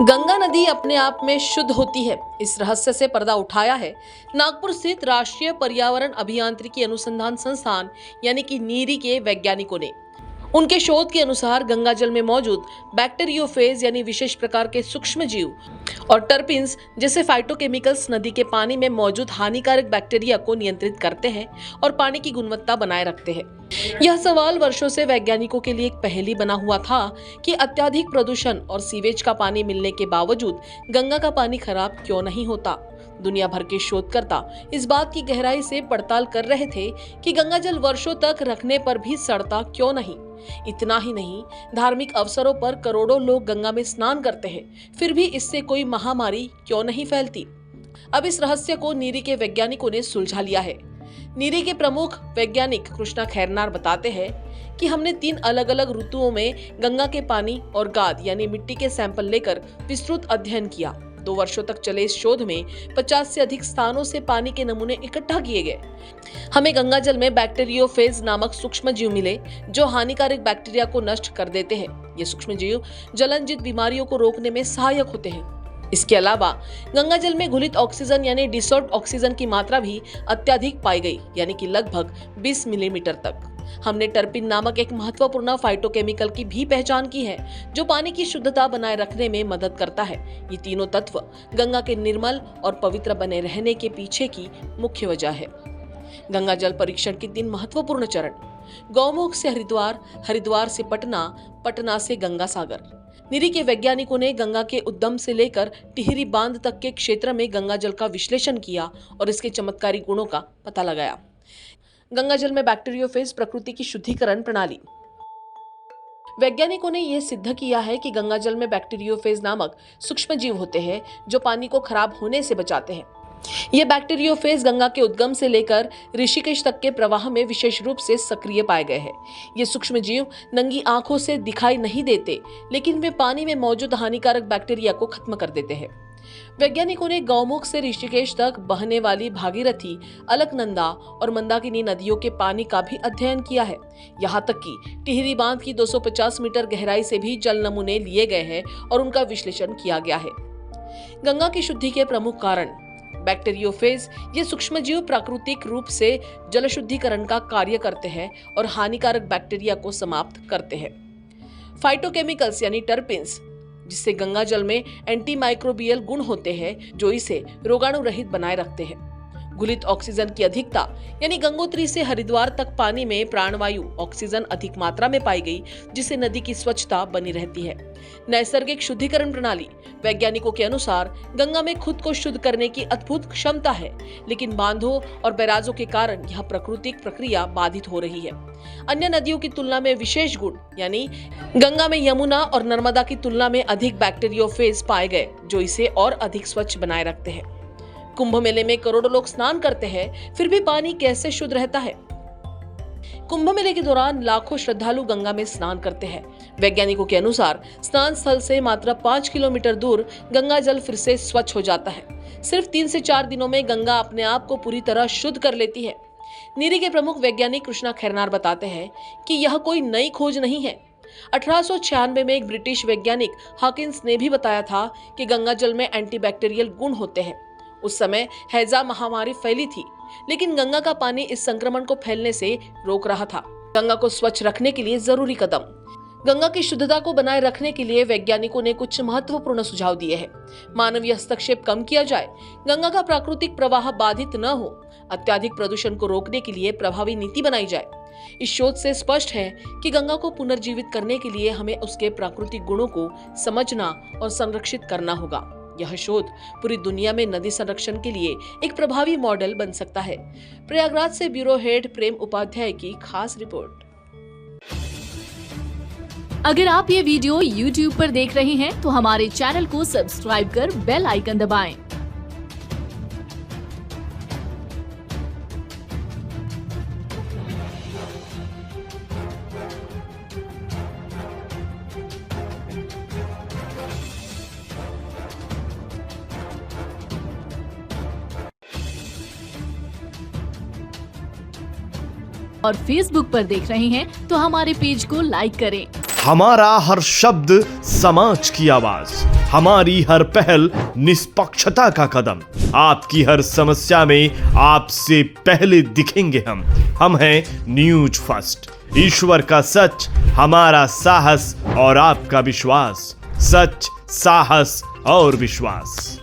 गंगा नदी अपने आप में शुद्ध होती है। इस रहस्य से पर्दा उठाया है नागपुर स्थित राष्ट्रीय पर्यावरण अभियांत्रिकी अनुसंधान संस्थान यानी कि नीरी के वैज्ञानिकों ने। उनके शोध के अनुसार गंगा जल में मौजूद बैक्टीरियोफेज यानी विशेष प्रकार के सूक्ष्म जीव और टर्पिन्स जैसे फाइटोकेमिकल्स नदी के पानी में मौजूद हानिकारक बैक्टीरिया को नियंत्रित करते हैं और पानी की गुणवत्ता बनाए रखते हैं। यह सवाल वर्षों से वैज्ञानिकों के लिए एक पहेली बना हुआ था कि अत्यधिक प्रदूषण और सीवेज का पानी मिलने के बावजूद गंगा का पानी खराब क्यों नहीं होता। दुनिया भर के शोधकर्ता इस बात की गहराई से पड़ताल कर रहे थे कि गंगा जल वर्षों तक रखने पर भी सड़ता क्यों नहीं। इतना ही नहीं, धार्मिक अवसरों पर करोड़ों लोग गंगा में स्नान करते हैं, फिर भी इससे कोई महामारी क्यों नहीं फैलती। अब इस रहस्य को नीरी के वैज्ञानिकों ने सुलझा लिया है। नीरी के प्रमुख वैज्ञानिक कृष्णा खैरनार बताते हैं कि हमने 3 अलग अलग ऋतुओं में गंगा के पानी और गाद यानी मिट्टी के सैंपल लेकर विस्तृत अध्ययन किया। 2 वर्षों तक चले इस शोध में 50 से अधिक स्थानों से पानी के नमूने इकट्ठा किए गए। हमें गंगा जल में बैक्टीरियोफेज नामक सूक्ष्म जीव मिले जो हानिकारक बैक्टीरिया को नष्ट कर देते हैं। ये सूक्ष्म जीव जलनजित बीमारियों को रोकने में सहायक होते हैं। इसके अलावा गंगा जल में घुलित ऑक्सीजन यानी डिसॉल्व्ड ऑक्सीजन की मात्रा भी अत्यधिक पाई गई, यानी कि लगभग 20 मिलीमीटर तक। हमने टर्पिन नामक एक महत्वपूर्ण फाइटोकेमिकल की भी पहचान की है जो पानी की शुद्धता बनाए रखने में मदद करता है। ये तीनों तत्व गंगा के निर्मल और पवित्र बने रहने के पीछे की मुख्य वजह है। गंगा जल परीक्षण के 3 महत्वपूर्ण चरण: गौमुख से हरिद्वार, हरिद्वार से पटना, पटना से गंगा सागर। नीरी के वैज्ञानिकों ने गंगा के उद्गम से लेकर टिहरी बांध तक के क्षेत्र में गंगा जल का विश्लेषण किया और इसके चमत्कारी गुणों का पता लगाया। गंगा जल में बैक्टीरियोफेज प्रकृति की शुद्धिकरण प्रणाली। वैज्ञानिकों ने यह सिद्ध किया है कि गंगा जल में बैक्टीरियोफेज नामक सूक्ष्म जीव होते हैं जो पानी को खराब होने से बचाते हैं। ये बैक्टीरियोफेज गंगा के उद्गम से लेकर ऋषिकेश तक के प्रवाह में विशेष रूप से सक्रिय पाए गए हैं। ये सूक्ष्म जीव नंगी आंखों से दिखाई नहीं देते, लेकिन वे पानी में मौजूद हानिकारक बैक्टीरिया को खत्म कर देते हैं। वैज्ञानिकों ने गौमुख से ऋषिकेश तक बहने वाली भागीरथी, अलकनंदा और मंदाकिनी नदियों के पानी का भी अध्ययन किया है। यहाँ तक कि टिहरी बांध की 250 मीटर गहराई से भी जल नमूने लिए गए हैं और उनका विश्लेषण किया गया है। गंगा की शुद्धि के प्रमुख कारण: बैक्टीरियोफेज ये सूक्ष्मजीव प्राकृतिक रूप से जल शुद्धिकरण का कार्य करते हैं और हानिकारक बैक्टीरिया को समाप्त करते हैं। फाइटोकेमिकल्स यानी टर्पिन्स, जिससे गंगा जल में एंटीमाइक्रोबियल गुण होते हैं जो इसे रोगाणु रहित बनाए रखते हैं। घुलित ऑक्सीजन की अधिकता यानी गंगोत्री से हरिद्वार तक पानी में प्राणवायु ऑक्सीजन अधिक मात्रा में पाई गई, जिससे नदी की स्वच्छता बनी रहती है। नैसर्गिक शुद्धिकरण प्रणाली: वैज्ञानिकों के अनुसार गंगा में खुद को शुद्ध करने की अद्भुत क्षमता है, लेकिन बांधों और बैराजों के कारण यह प्राकृतिक प्रक्रिया बाधित हो रही है। अन्य नदियों की तुलना में विशेष गुण यानी गंगा में यमुना और नर्मदा की तुलना में अधिक बैक्टीरियोफेज पाए गए जो इसे और अधिक स्वच्छ बनाए रखते हैं। कुंभ मेले में करोड़ों लोग स्नान करते हैं, फिर भी पानी कैसे शुद्ध रहता है? कुंभ मेले के दौरान लाखों श्रद्धालु गंगा में स्नान करते हैं। वैज्ञानिकों के अनुसार स्नान स्थल से मात्र 5 किलोमीटर दूर गंगा जल फिर से स्वच्छ हो जाता है। सिर्फ 3 से 4 दिनों में गंगा अपने आप को पूरी तरह शुद्ध कर लेती है। नीरी के प्रमुख वैज्ञानिक कृष्णा खैरनार बताते हैं कि यह कोई नई खोज नहीं है। 1896 में एक ब्रिटिश वैज्ञानिक हॉकिंस ने भी बताया था कि गंगा जल में एंटीबैक्टीरियल गुण होते हैं। उस समय हैजा महामारी फैली थी, लेकिन गंगा का पानी इस संक्रमण को फैलने से रोक रहा था। गंगा को स्वच्छ रखने के लिए जरूरी कदम: गंगा की शुद्धता को बनाए रखने के लिए वैज्ञानिकों ने कुछ महत्वपूर्ण सुझाव दिए हैं। मानवीय हस्तक्षेप कम किया जाए, गंगा का प्राकृतिक प्रवाह बाधित न हो, अत्यधिक प्रदूषण को रोकने के लिए प्रभावी नीति बनाई जाए। इस शोध से स्पष्ट है कि गंगा को पुनर्जीवित करने के लिए हमें उसके प्राकृतिक गुणों को समझना और संरक्षित करना होगा। यह शोध पूरी दुनिया में नदी संरक्षण के लिए एक प्रभावी मॉडल बन सकता है। प्रयागराज से ब्यूरो हेड प्रेम उपाध्याय की खास रिपोर्ट। अगर आप ये वीडियो YouTube पर देख रहे हैं तो हमारे चैनल को सब्सक्राइब कर बेल आइकन दबाएं। और Facebook पर देख रहे हैं तो हमारे पेज को लाइक करें। हमारा हर शब्द समाज की आवाज, हमारी हर पहल निष्पक्षता का कदम। आपकी हर समस्या में आपसे पहले दिखेंगे हम हैं न्यूज फर्स्ट। ईश्वर का सच, हमारा साहस और आपका विश्वास। सच, साहस और विश्वास।